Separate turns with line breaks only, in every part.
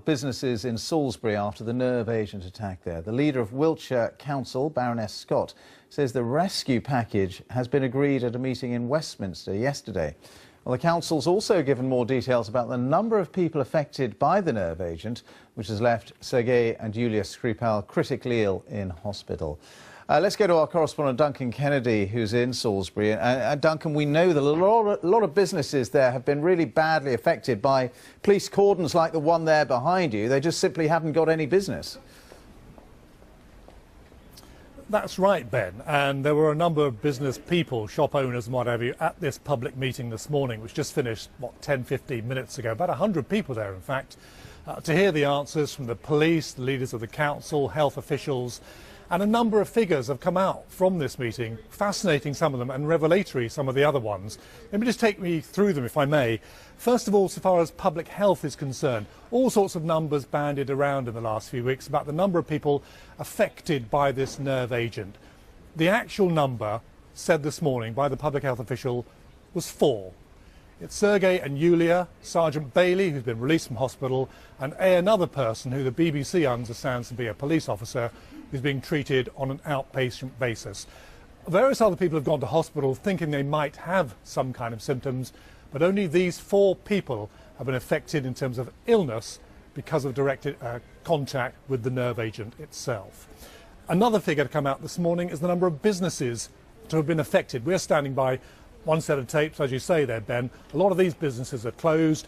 businesses in Salisbury after the nerve agent attack there. The leader of Wiltshire Council, Baroness Scott, says the rescue package has been agreed at a meeting in Westminster yesterday. Well, the council's also given more details about the number of people affected by the nerve agent, which has left Sergei and Yulia Skripal critically ill in hospital. Let's go to our correspondent Duncan Kennedy, who's in Salisbury. Duncan, we know that a lot of businesses there have been really badly affected by police cordons like the one there behind you. They just simply haven't got any business.
That's right, Ben. And there were a number of business people, shop owners and what have you, at this public meeting this morning, which just finished, 10, 15 minutes ago. About 100 people there, in fact, to hear the answers from the police, the leaders of the council, health officials. And a number of figures have come out from this meeting, fascinating some of them and revelatory some of the other ones. Let me just take me through them if I may. First of all, so far as public health is concerned, all sorts of numbers bandied around in the last few weeks about the number of people affected by this nerve agent. The actual number said this morning by the public health official was 4. It's Sergei and Yulia, Sergeant Bailey, who's been released from hospital, and another person who the BBC understands to be a police officer who's being treated on an outpatient basis. Various other people have gone to hospital thinking they might have some kind of symptoms, but only these 4 people have been affected in terms of illness because of direct contact with the nerve agent itself. Another figure to come out this morning is the number of businesses to have been affected. We're standing by one set of tapes, as you say there, Ben. A lot of these businesses are closed.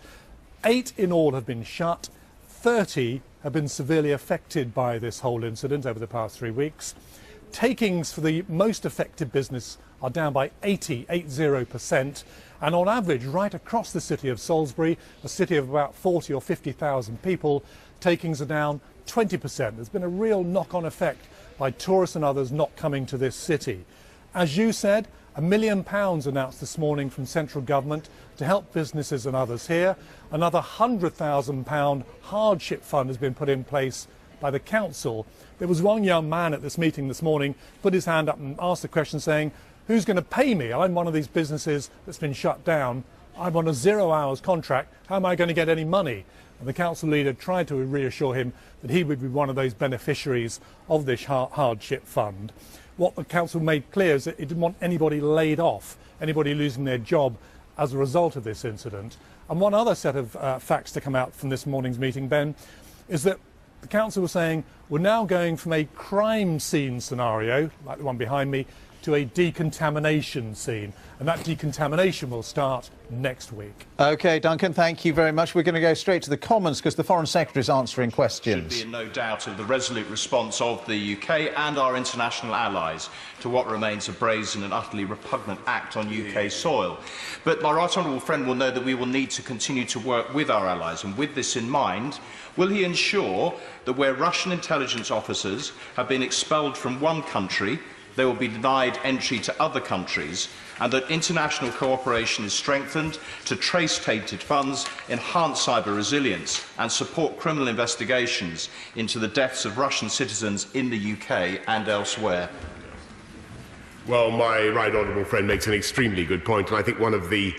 8 in all have been shut. 30 have been severely affected by this whole incident over the past 3 weeks. Takings for the most affected business are down by 80%, and on average, right across the city of Salisbury, a city of about 40 or 50,000 people, takings are down 20%. There's been a real knock-on effect by tourists and others not coming to this city. As you said, £1 million announced this morning from central government to help businesses and others here. Another £100,000 hardship fund has been put in place by the council. There was one young man at this meeting this morning, put his hand up and asked the question saying, who's going to pay me? I'm one of these businesses that's been shut down. I'm on a 0 hours contract. How am I going to get any money? And the council leader tried to reassure him that he would be one of those beneficiaries of this hardship fund. What the council made clear is that it didn't want anybody laid off, anybody losing their job as a result of this incident. And one other set of facts to come out from this morning's meeting, Ben, is that the council was saying we're now going from a crime scene scenario, like the one behind me, to a decontamination scene. And that decontamination will start next week.
OK, Duncan, thank you very much. We're going to go straight to the Commons because the Foreign Secretary is answering questions.
Should be in no doubt of the resolute response of the UK and our international allies to what remains a brazen and utterly repugnant act on UK soil. But my right honourable friend will know that we will need to continue to work with our allies, and with this in mind, will he ensure that where Russian intelligence officers have been expelled from one country, they will be denied entry to other countries, and that international cooperation is strengthened to trace tainted funds, enhance cyber resilience and support criminal investigations into the deaths of Russian citizens in the UK and elsewhere?
Well, my right honourable friend makes an extremely good point, and I think one of the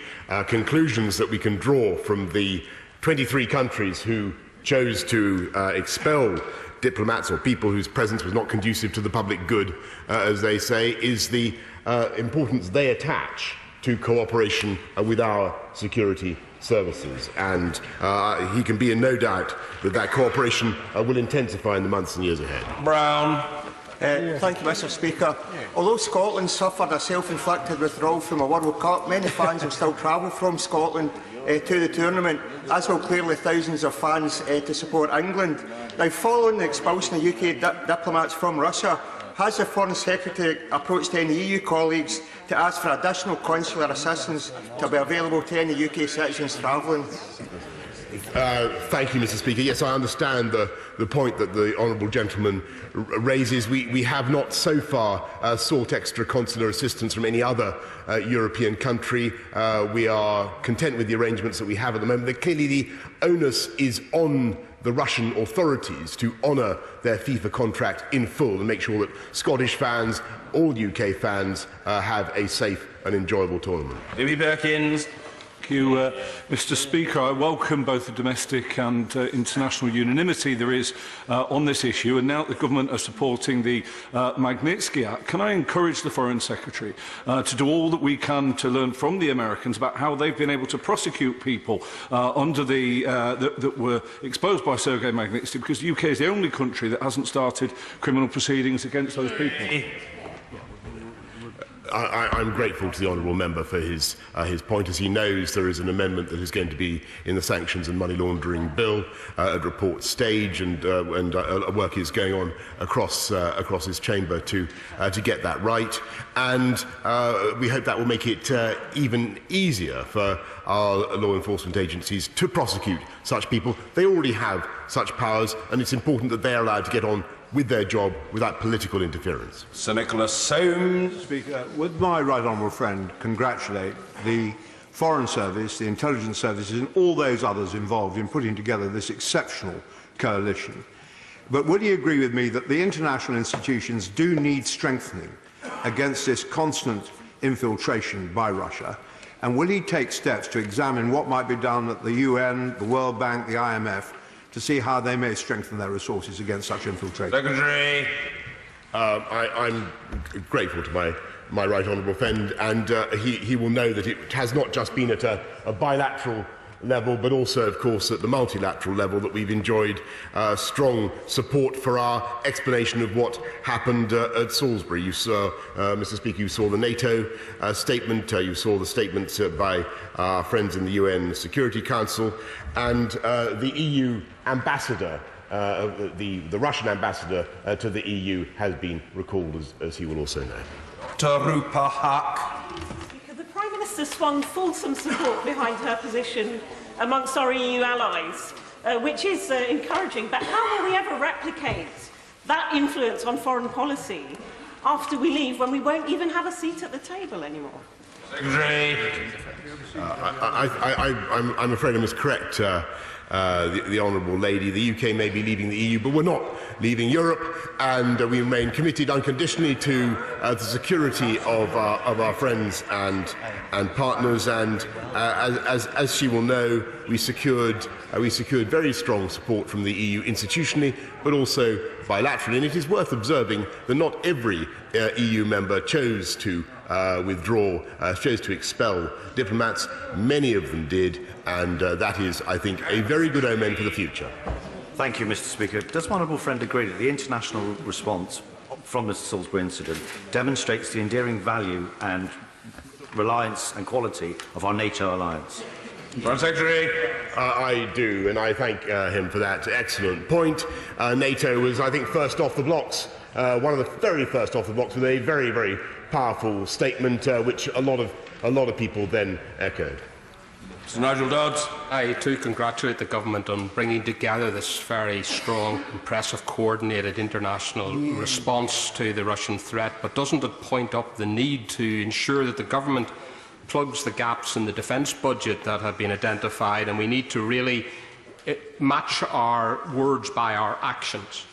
conclusions that we can draw from the 23 countries who chose to expel diplomats or people whose presence was not conducive to the public good, as they say, is the importance they attach to cooperation with our security services. And he can be in no doubt that that cooperation will intensify in the months and years ahead.
Brown. Thank you, Mr. Speaker. Although Scotland suffered a self-inflicted withdrawal from a World Cup, many fans will still travel from Scotland to the tournament, as will clearly thousands of fans to support England. Now, following the expulsion of UK diplomats from Russia, has the Foreign Secretary approached any EU colleagues to ask for additional consular assistance to be available to any UK citizens travelling?
Thank you, Mr. Speaker. Yes, I understand the point that the honourable gentleman raises. We have not so far sought extra consular assistance from any other European country. We are content with the arrangements that we have at the moment. Clearly, the onus is on the Russian authorities to honour their FIFA contract in full and make sure that Scottish fans, all UK fans, have a safe and enjoyable tournament.
Amy Perkins.
Thank you, Mr. Speaker. I welcome both the domestic and international unanimity there is on this issue, and now the government are supporting the Magnitsky Act. Can I encourage the Foreign Secretary to do all that we can to learn from the Americans about how they've been able to prosecute people under that were exposed by Sergei Magnitsky, because the UK is the only country that hasn't started criminal proceedings against those people.
I'm grateful to the honourable member for his point. As he knows, there is an amendment that is going to be in the Sanctions and Money Laundering Bill at report stage, and work is going on across his chamber to get that right. And we hope that will make it even easier for our law enforcement agencies to prosecute such people. They already have such powers, and it's important that they are allowed to get on with their job without political interference.
Sir Nicholas Soames.
Speaker, would my right honourable friend congratulate the Foreign Service, the intelligence services and all those others involved in putting together this exceptional coalition. But would he agree with me that the international institutions do need strengthening against this constant infiltration by Russia? And will he take steps to examine what might be done at the UN, the World Bank, the IMF, to see how they may strengthen their resources against such infiltration?
Secretary.
I'm grateful to my right honourable friend, and he will know that it has not just been at a bilateral level, but also, of course, at the multilateral level that we've enjoyed strong support for our explanation of what happened at Salisbury. You saw, Mr. Speaker, you saw the NATO statement, you saw the statements by our friends in the UN Security Council, and the EU ambassador, the Russian ambassador to the EU has been recalled, as he will also know.
Rupa Haq.
The Prime Minister swung fulsome support behind her position amongst our EU allies, which is encouraging. But how will we ever replicate that influence on foreign policy after we leave, when we won't even have a seat at the table anymore?
Secretary.
I'm afraid I must correct the honourable lady. The UK may be leaving the EU, but we're not leaving Europe, and we remain committed unconditionally to the security of our friends and partners. And as she will know, we secured very strong support from the EU institutionally, but also bilaterally. And it is worth observing that not every EU member chose to withdraw, chose to expel diplomats. Many of them did, and that is, I think, a very good omen for the future.
Thank you, Mr. Speaker. Does my honourable friend agree that the international response from the Salisbury incident demonstrates the endearing value and reliance and quality of our NATO alliance?
Foreign Secretary.
I do, and I thank him for that excellent point. NATO was, I think, first off the blocks, one of the very first off the blocks, with a very, very powerful statement, which a lot of people then echoed.
Mr. Nigel Dodds.
I too congratulate the government on bringing together this very strong, impressive, coordinated international response to the Russian threat. But doesn't it point up the need to ensure that the government plugs the gaps in the defence budget that have been identified, and we need to really match our words by our actions?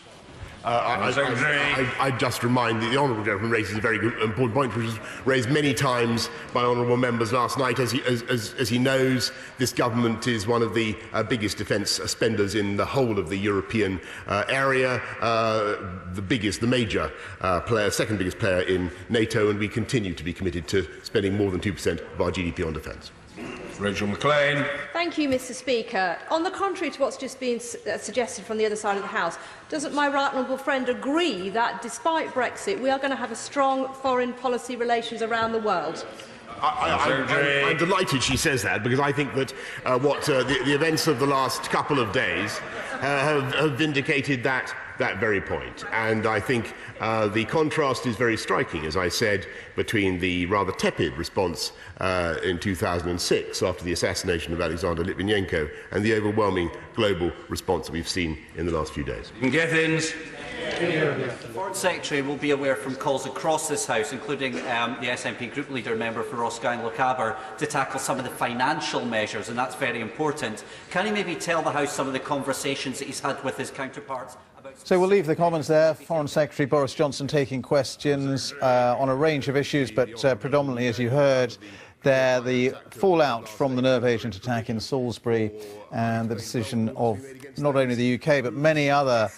I just remind the honourable gentleman raises a very good, important point, which was raised many times by honourable members last night. As he knows, this government is one of the biggest defence spenders in the whole of the European area, the major player, second biggest player in NATO, and we continue to be committed to spending more than 2% of our GDP on defence.
Rachel McLean.
Thank you, Mr. Speaker. On the contrary to what's just been suggested from the other side of the House, doesn't my right honourable friend agree that, despite Brexit, we are going to have a strong foreign policy relations around the world?
I'm delighted she says that, because I think that the events of the last couple of days have vindicated that very point. And I think the contrast is very striking, as I said, between the rather tepid response in 2006 after the assassination of Alexander Litvinenko and the overwhelming global response that we've seen in the last few days.
Gethins.
The Foreign Secretary will be aware from calls across this House, including the SNP Group Leader member for Roscommon Lochaber, to tackle some of the financial measures, and that's very important. Can he maybe tell the House some of the conversations that he's had with his counterparts?
So we'll leave the comments there. Foreign Secretary Boris Johnson taking questions on a range of issues, but predominantly, as you heard, there, the fallout from the nerve agent attack in Salisbury and the decision of not only the UK but many other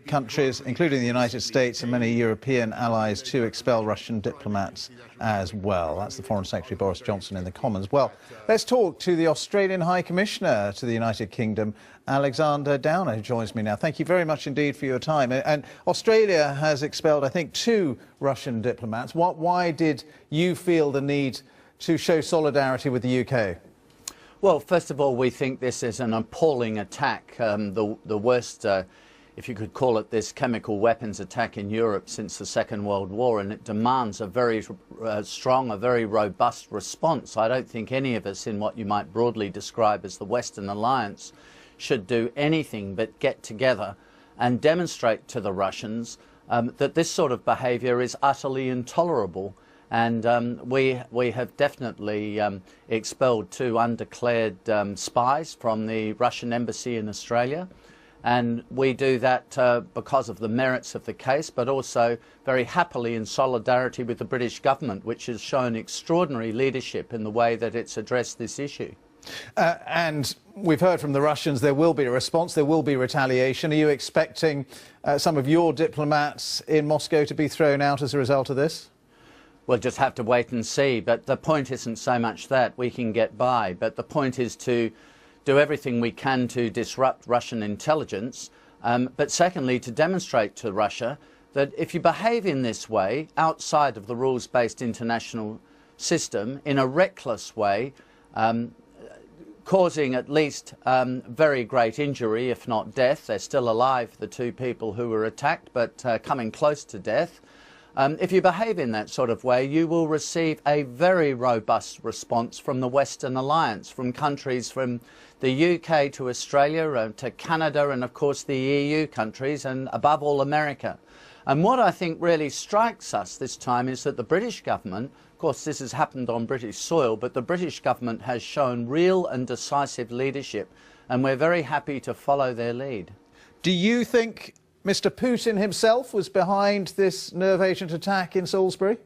countries, including the United States and many European allies, to expel Russian diplomats as well. That's the Foreign Secretary Boris Johnson in the Commons. Well, let's talk to the Australian High Commissioner to the United Kingdom, Alexander Downer, who joins me now. Thank you very much indeed for your time. And Australia has expelled, I think, 2 Russian diplomats. Why did you feel the need to show solidarity with the UK?
Well, first of all, we think this is an appalling attack, the worst, if you could call it this, chemical weapons attack in Europe since the Second World War, and it demands a very strong, a very robust response. I don't think any of us in what you might broadly describe as the Western Alliance should do anything but get together and demonstrate to the Russians that this sort of behaviour is utterly intolerable. And we have definitely expelled 2 undeclared spies from the Russian embassy in Australia. And we do that because of the merits of the case, but also very happily in solidarity with the British government, which has shown extraordinary leadership in the way that it's addressed this issue.
And we've heard from the Russians there will be a response, there will be retaliation. Are you expecting some of your diplomats in Moscow to be thrown out as a result of this?
We'll just have to wait and see. But the point isn't so much that we can get by, but the point is to do everything we can to disrupt Russian intelligence, but secondly to demonstrate to Russia that if you behave in this way outside of the rules-based international system in a reckless way, causing at least very great injury, if not death. They're still alive, the 2 people who were attacked, but coming close to death. If you behave in that sort of way, you will receive a very robust response from the Western Alliance, from countries from the UK to Australia to Canada and, of course, the EU countries and, above all, America. And what I think really strikes us this time is that the British government, of course this has happened on British soil, but the British government has shown real and decisive leadership, and we're very happy to follow their lead.
Do you think Mr. Putin himself was behind this nerve agent attack in Salisbury?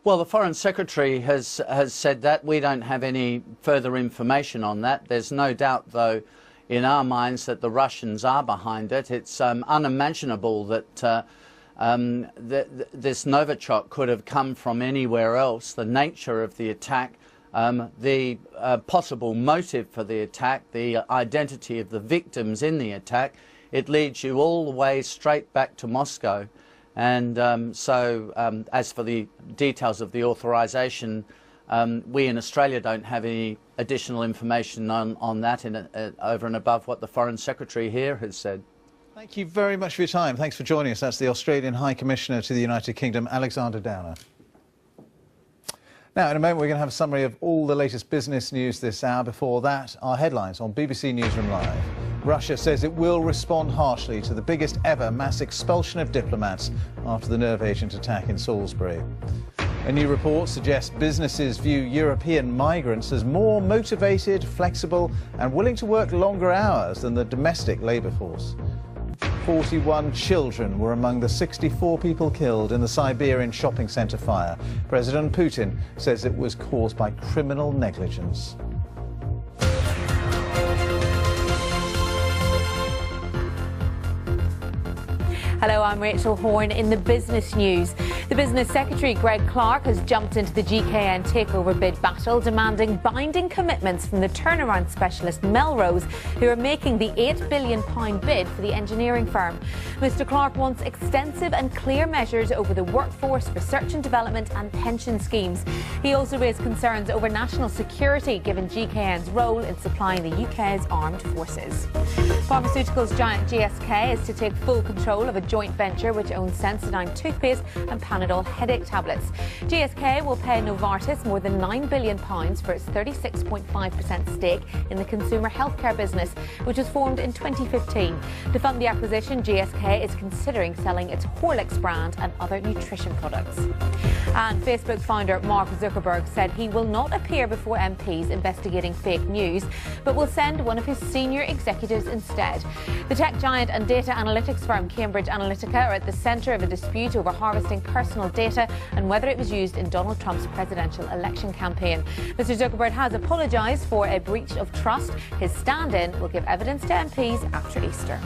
Well, the Foreign Secretary has said that. We don't have any further information on that. There's no doubt, though, in our minds that the Russians are behind it. It's unimaginable that this Novichok could have come from anywhere else. The nature of the attack, the possible motive for the attack, the identity of the victims in the attack, it leads you all the way straight back to Moscow. And as for the details of the authorisation, we in Australia don't have any additional information on that over and above what the Foreign Secretary here has said.
Thank you very much for your time. Thanks for joining us. That's the Australian High Commissioner to the United Kingdom, Alexander Downer. Now, in a moment, we're going to have a summary of all the latest business news this hour. Before that, our headlines on BBC Newsroom Live. Russia says it will respond harshly to the biggest ever mass expulsion of diplomats after the nerve agent attack in Salisbury. A new report suggests businesses view European migrants as more motivated, flexible and willing to work longer hours than the domestic labour force. 41 children were among the 64 people killed in the Siberian shopping centre fire. President Putin says it was caused by criminal negligence.
Hello, I'm Rachel Horne in the business news. The Business Secretary, Greg Clark, has jumped into the GKN takeover bid battle, demanding binding commitments from the turnaround specialist Melrose, who are making the £8 billion bid for the engineering firm. Mr Clark wants extensive and clear measures over the workforce, research and development and pension schemes. He also raised concerns over national security, given GKN's role in supplying the UK's armed forces. Pharmaceuticals giant GSK is to take full control of a joint venture which owns Sensodyne toothpaste and Panadol headache tablets. GSK will pay Novartis more than £9 billion for its 36.5% stake in the consumer healthcare business, which was formed in 2015. To fund the acquisition, GSK is considering selling its Horlicks brand and other nutrition products. And Facebook founder Mark Zuckerberg said he will not appear before MPs investigating fake news, but will send one of his senior executives instead. The tech giant and data analytics firm Cambridge Analytica are at the centre of a dispute over harvesting personal personal data and whether it was used in Donald Trump's presidential election campaign. Mr. Zuckerberg has apologised for a breach of trust. His stand-in will give evidence to MPs after Easter.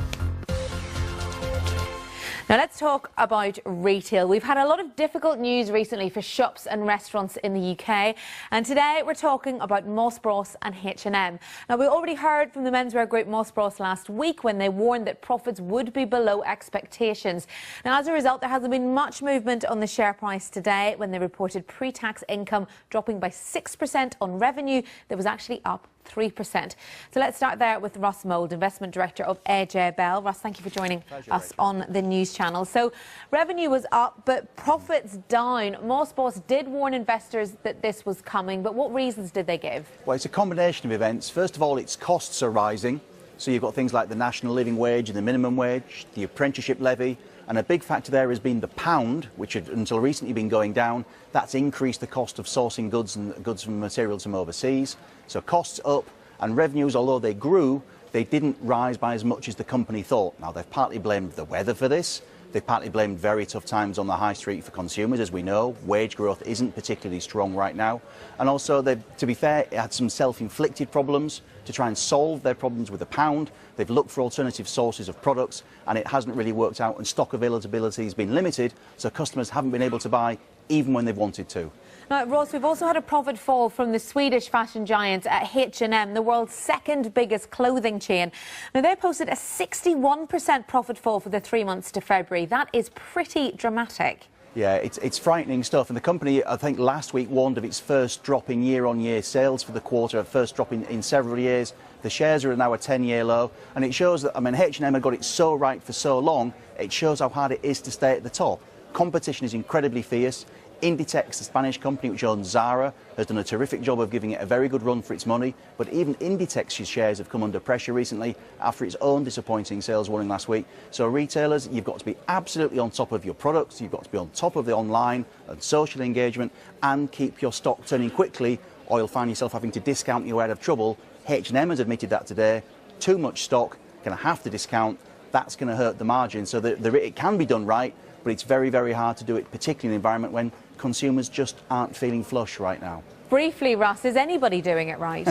Now let's talk about retail. We've had a lot of difficult news recently for shops and restaurants in the UK, and today we're talking about Moss Bros and H&M. Now we already heard from the menswear group Moss Bros last week when they warned that profits would be below expectations. Now as a result, there hasn't been much movement on the share price today when they reported pre-tax income dropping by 6% on revenue that was actually up 3%. So let's start there with Russ Mould, Investment Director of AJ Bell. Russ, thank you for joining us on the news channel. So revenue was up, but profits down. Moss Bros did warn investors that this was coming, but what reasons did they give?
Well, it's a combination of events. First of all, its costs are rising. So you've got things like the national living wage and the minimum wage, the apprenticeship levy, and a big factor there has been the pound, which had until recently been going down. That's increased the cost of sourcing goods and materials from overseas. So costs up, and revenues, although they grew, they didn't rise by as much as the company thought. Now, they've partly blamed the weather for this. They've partly blamed very tough times on the high street for consumers, as we know. Wage growth isn't particularly strong right now. And also, to be fair, had some self-inflicted problems to try and solve their problems with the pound. They've looked for alternative sources of products, and it hasn't really worked out, and stock availability has been limited, so customers haven't been able to buy even when they've wanted to.
Now, Ross, we've also had a profit fall from the Swedish fashion giant H&M, the world's second biggest clothing chain. Now, they posted a 61% profit fall for the 3 months to February. That is pretty dramatic.
Yeah, it's frightening stuff. And the company, I think, last week warned of its first drop in year-on-year sales for the quarter, first drop in several years. The shares are now a 10-year low. And it shows that, I mean, H&M had got it so right for so long, it shows how hard it is to stay at the top. Competition is incredibly fierce. Inditex, the Spanish company which owns Zara, has done a terrific job of giving it a very good run for its money. But even Inditex's shares have come under pressure recently after its own disappointing sales warning last week. So retailers, you've got to be absolutely on top of your products, you've got to be on top of the online and social engagement, and keep your stock turning quickly, or you'll find yourself having to discount your way out of trouble. H&M has admitted that today. Too much stock, going to have to discount. That's going to hurt the margin. So it can be done right, but it's very, very hard to do it, particularly in an environment when consumers just aren't feeling flush right now.
Briefly, Russ, is anybody doing it right?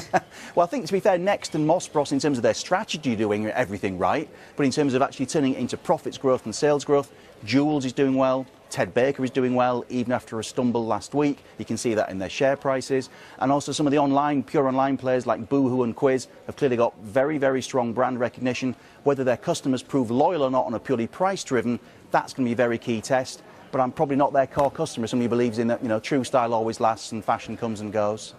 Well, I think, to be fair, Next and Moss Bros, in terms of their strategy, doing everything right, but in terms of actually turning it into profits growth and sales growth, Joules is doing well, Ted Baker is doing well, even after a stumble last week. You can see that in their share prices. And also some of the pure online players like Boohoo and Quiz have clearly got very, very strong brand recognition. Whether their customers prove loyal or not on a purely price-driven, that's going to be a very key test. But I'm probably not their core customer. Somebody who believes in that, you know, true style always lasts and fashion comes and goes.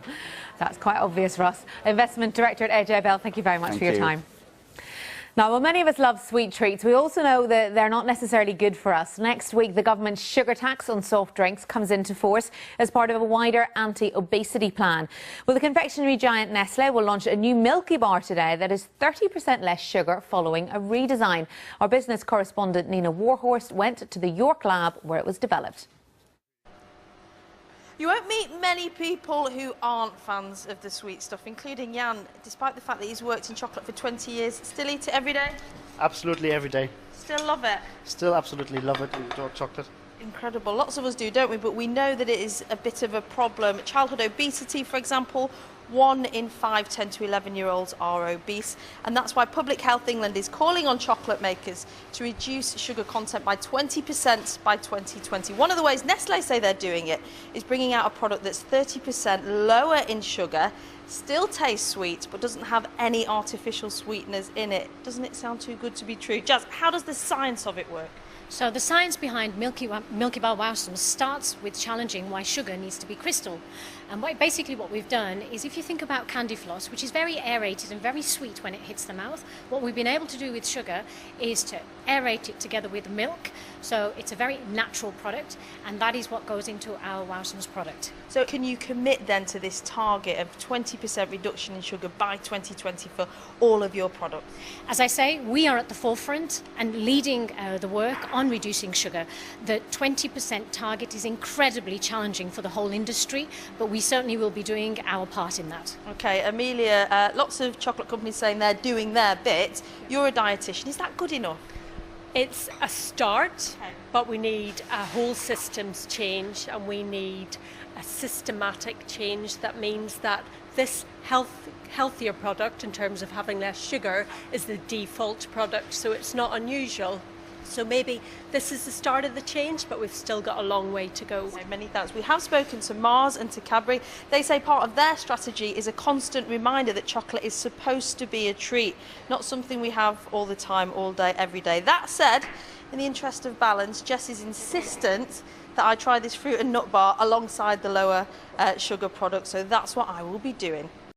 That's quite obvious, Russ. Investment Director at AJ Bell, thank you very much for your time. Now, while many of us love sweet treats, we also know that they're not necessarily good for us. Next week, the government's sugar tax on soft drinks comes into force as part of a wider anti-obesity plan. Well, the confectionery giant Nestlé will launch a new Milky Bar today that is 30% less sugar following a redesign. Our business correspondent Nina Warhorst went to the York lab where it was developed.
You won't meet many people who aren't fans of the sweet stuff, including Jan. Despite the fact that he's worked in chocolate for 20 years, still eat it every day?
Absolutely every day.
Still love it?
Still absolutely love it, adore chocolate.
Incredible. Lots of us do, don't we? But we know that it is a bit of a problem. Childhood obesity, for example, 1 in 5 10 to 11-year-olds are obese, and that's why Public Health England is calling on chocolate makers to reduce sugar content by 20% by 2020. One of the ways Nestlé say they're doing it is bringing out a product that's 30% lower in sugar, still tastes sweet, but doesn't have any artificial sweeteners in it. Doesn't it sound too good to be true? Jazz, how does the science of it work?
So the science behind Milky Bar Wowsums starts with challenging why sugar needs to be crystal. And basically what we've done is, if you think about candy floss, which is very aerated and very sweet when it hits the mouth, what we've been able to do with sugar is to aerate it together with milk. So it's a very natural product, and that is what goes into our Wowsums product.
So can you commit then to this target of 20% reduction in sugar by 2020 for all of your products?
As I say, we are at the forefront and leading the work on reducing sugar. The 20% target is incredibly challenging for the whole industry, but we certainly will be doing our part in that.
Okay, Amelia, lots of chocolate companies saying they're doing their bit. You're a dietitian. Is that good enough?
It's a start, but we need a whole systems change, and we need a systematic change that means that this healthier product, in terms of having less sugar, is the default product, so it's not unusual. So maybe this is the start of the change, but we've still got a long way to go.
Many thanks. We have spoken to Mars and to Cadbury. They say part of their strategy is a constant reminder that chocolate is supposed to be a treat, not something we have all the time, all day, every day. That said, in the interest of balance, Jess is insistent that I try this fruit and nut bar alongside the lower sugar product, so that's what I will be doing.